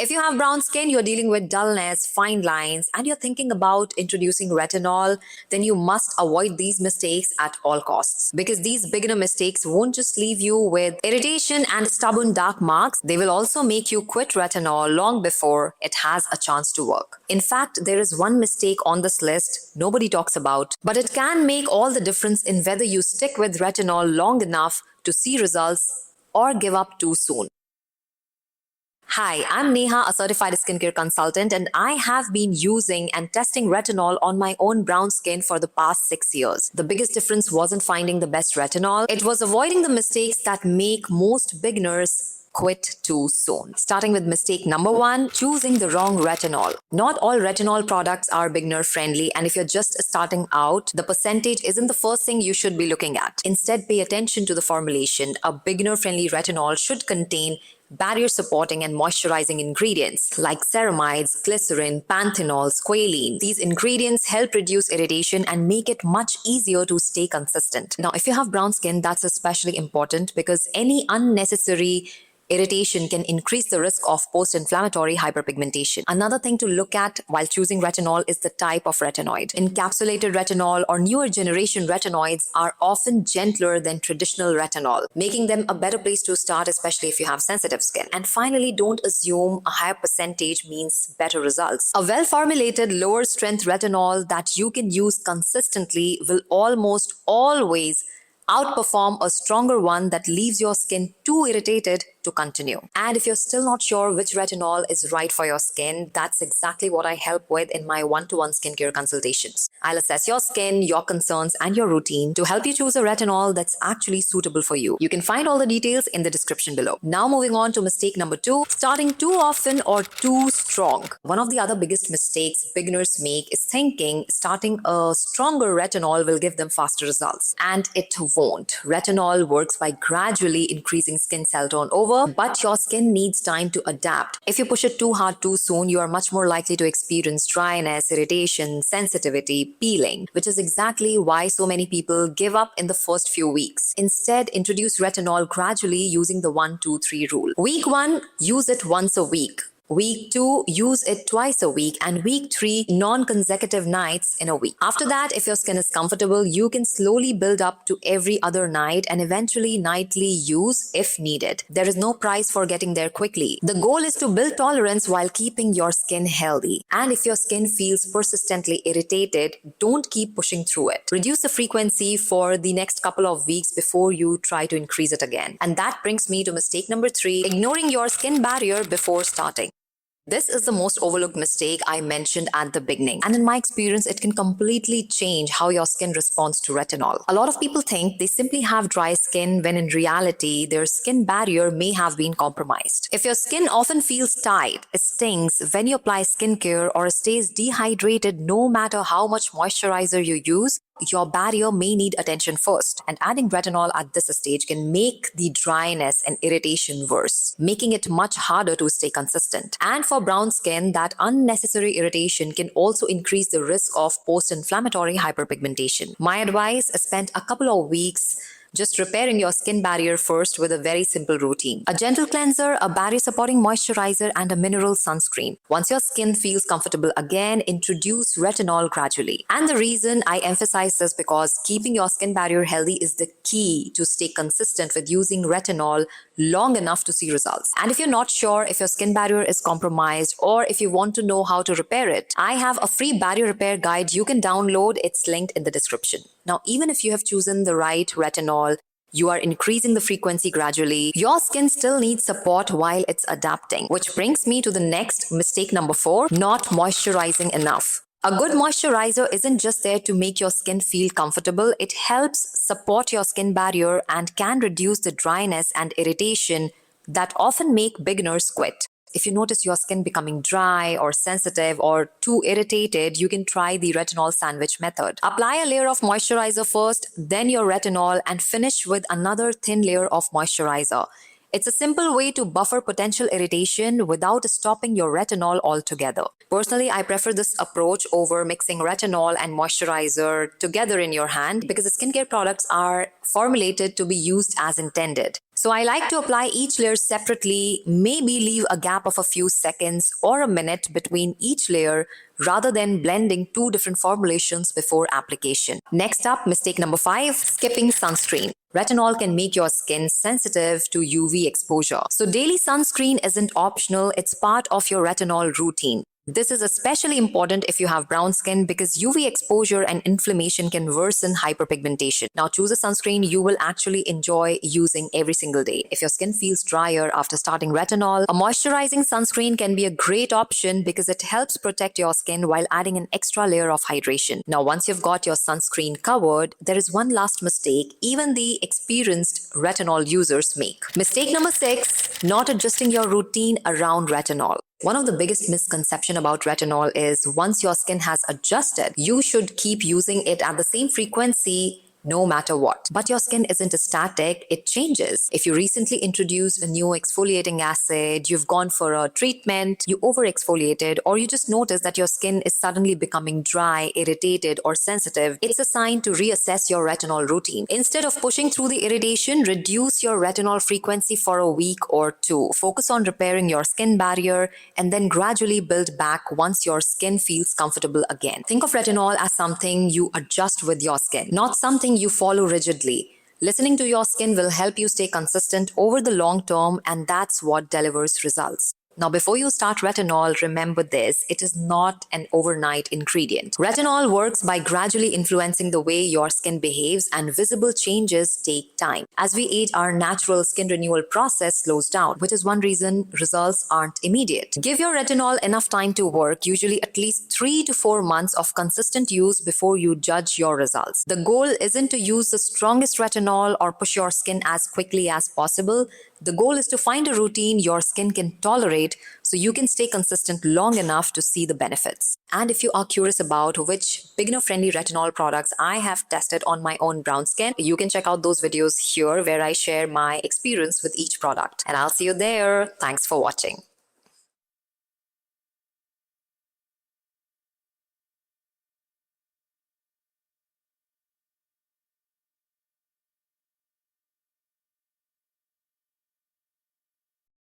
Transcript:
If you have brown skin, you're dealing with dullness, fine lines, and you're thinking about introducing retinol, then you must avoid these mistakes at all costs. Because these beginner mistakes won't just leave you with irritation and stubborn dark marks, they will also make you quit retinol long before it has a chance to work. In fact, there is one mistake on this list nobody talks about, but it can make all the difference in whether you stick with retinol long enough to see results or give up too soon. Hi, I'm Neha, a certified skincare consultant, and I have been using and testing retinol on my own brown skin for the past 6 years. The biggest difference wasn't finding the best retinol, it was avoiding the mistakes that make most beginners quit too soon. Starting with mistake number 1, choosing the wrong retinol. Not all retinol products are beginner friendly, and if you're just starting out, the percentage isn't the first thing you should be looking at. Instead, pay attention to the formulation. A beginner friendly retinol should contain barrier supporting and moisturizing ingredients like ceramides, glycerin, panthenol, squalene. These ingredients help reduce irritation and make it much easier to stay consistent. Now, if you have brown skin, that's especially important because any unnecessary irritation can increase the risk of post-inflammatory hyperpigmentation. Another thing to look at while choosing retinol is the type of retinoid. Encapsulated retinol or newer generation retinoids are often gentler than traditional retinol, making them a better place to start, especially if you have sensitive skin. And finally, don't assume a higher percentage means better results. A well-formulated, lower-strength retinol that you can use consistently will almost always outperform a stronger one that leaves your skin too irritated to continue. And if you're still not sure which retinol is right for your skin, that's exactly what I help with in my one-to-one skincare consultations. I'll assess your skin, your concerns, and your routine to help you choose a retinol that's actually suitable for you. You can find all the details in the description below. Now moving on to mistake number 2, starting too often or too strong. One of the other biggest mistakes beginners make is thinking starting a stronger retinol will give them faster results. And it won't. Retinol works by gradually increasing skin cell turnover, but your skin needs time to adapt. If you push it too hard too soon, you are much more likely to experience dryness, irritation, sensitivity, peeling, which is exactly why so many people give up in the first few weeks. Instead, introduce retinol gradually using the 1-2-3 rule. Week 1, use it once a week. Week 2, use it twice a week, and week 3, non-consecutive nights in a week. After that, if your skin is comfortable, you can slowly build up to every other night and eventually nightly use if needed. There is no price for getting there quickly. The goal is to build tolerance while keeping your skin healthy. And if your skin feels persistently irritated, don't keep pushing through it. Reduce the frequency for the next couple of weeks before you try to increase it again. And that brings me to mistake number 3, ignoring your skin barrier before starting. This is the most overlooked mistake I mentioned at the beginning, and in my experience, it can completely change how your skin responds to retinol. A lot of people think they simply have dry skin when in reality, their skin barrier may have been compromised. If your skin often feels tight, stings when you apply skincare, or stays dehydrated no matter how much moisturizer you use, your barrier may need attention first, and adding retinol at this stage can make the dryness and irritation worse, making it much harder to stay consistent. And for brown skin, that unnecessary irritation can also increase the risk of post-inflammatory hyperpigmentation. My advice is spend a couple of weeks just repairing your skin barrier first with a very simple routine. A gentle cleanser, a barrier-supporting moisturizer, and a mineral sunscreen. Once your skin feels comfortable again, introduce retinol gradually. And the reason I emphasize this because keeping your skin barrier healthy is the key to stay consistent with using retinol long enough to see results. And if you're not sure if your skin barrier is compromised or if you want to know how to repair it, I have a free barrier repair guide you can download. It's linked in the description. Now, even if you have chosen the right retinol, you are increasing the frequency gradually, your skin still needs support while it's adapting. Which brings me to the next mistake number 4, not moisturizing enough. A good moisturizer isn't just there to make your skin feel comfortable, it helps support your skin barrier and can reduce the dryness and irritation that often make beginners quit. If you notice your skin becoming dry or sensitive or too irritated, you can try the retinol sandwich method. Apply a layer of moisturizer first, then your retinol, and finish with another thin layer of moisturizer. It's a simple way to buffer potential irritation without stopping your retinol altogether. Personally, I prefer this approach over mixing retinol and moisturizer together in your hand because the skincare products are formulated to be used as intended. So I like to apply each layer separately, maybe leave a gap of a few seconds or a minute between each layer rather than blending two different formulations before application. Next up, mistake number 5, skipping sunscreen. Retinol can make your skin sensitive to UV exposure. So daily sunscreen isn't optional, it's part of your retinol routine. This is especially important if you have brown skin because UV exposure and inflammation can worsen hyperpigmentation. Now choose a sunscreen you will actually enjoy using every single day. If your skin feels drier after starting retinol, a moisturizing sunscreen can be a great option because it helps protect your skin while adding an extra layer of hydration. Now once you've got your sunscreen covered, there is one last mistake even the experienced retinol users make. Mistake number 6, not adjusting your routine around retinol. One of the biggest misconceptions about retinol is once your skin has adjusted, you should keep using it at the same frequency no matter what. But your skin isn't static, it changes. If you recently introduced a new exfoliating acid, you've gone for a treatment, you over-exfoliated, or you just notice that your skin is suddenly becoming dry, irritated, or sensitive, it's a sign to reassess your retinol routine. Instead of pushing through the irritation, reduce your retinol frequency for a week or 2. Focus on repairing your skin barrier and then gradually build back once your skin feels comfortable again. Think of retinol as something you adjust with your skin, not something you follow rigidly. Listening to your skin will help you stay consistent over the long term, and that's what delivers results. Now, before you start retinol, remember this, it is not an overnight ingredient. Retinol works by gradually influencing the way your skin behaves, and visible changes take time. As we age, our natural skin renewal process slows down, which is one reason results aren't immediate. Give your retinol enough time to work, usually at least 3 to 4 months of consistent use before you judge your results. The goal isn't to use the strongest retinol or push your skin as quickly as possible. The goal is to find a routine your skin can tolerate so you can stay consistent long enough to see the benefits. And if you are curious about which beginner-friendly retinol products I have tested on my own brown skin, you can check out those videos here where I share my experience with each product. And I'll see you there. Thanks for watching.